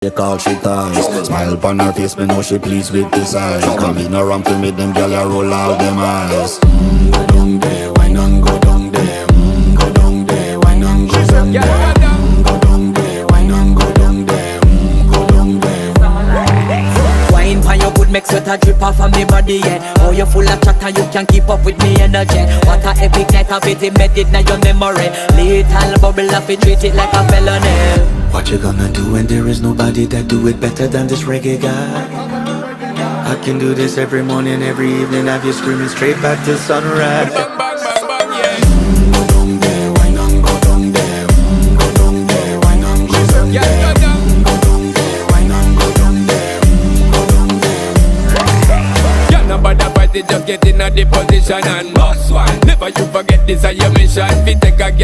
They call she ties. Smile upon her face, me know she pleased with this eyes. Come in around to me, them gyal a roll out them eyes. Go down there, why not go down there? Go down there, why not go down there? Go down there, why not go down there? Go down there. Wine pan your good, make sweat a drip off of me body, yeah. Oh, you full of chatter, you can keep up with me energy. What a epic night of it, embedded in your memory. Little bubble of it, treat it like a felony. What you gonna do when there is nobody that do it better than this reggae guy? I can do this every morning, every evening, have you screaming straight back to sunrise. Bang, bang, bang, bang, yeah. Go down there, why not go down there? Go down there, why not go down Yeah, there? go down. Go down there, why not go down there? Go down there. Yeah, nobody fight it, just get in a the position and boss one. Never you forget this is your mission. Fi take a girl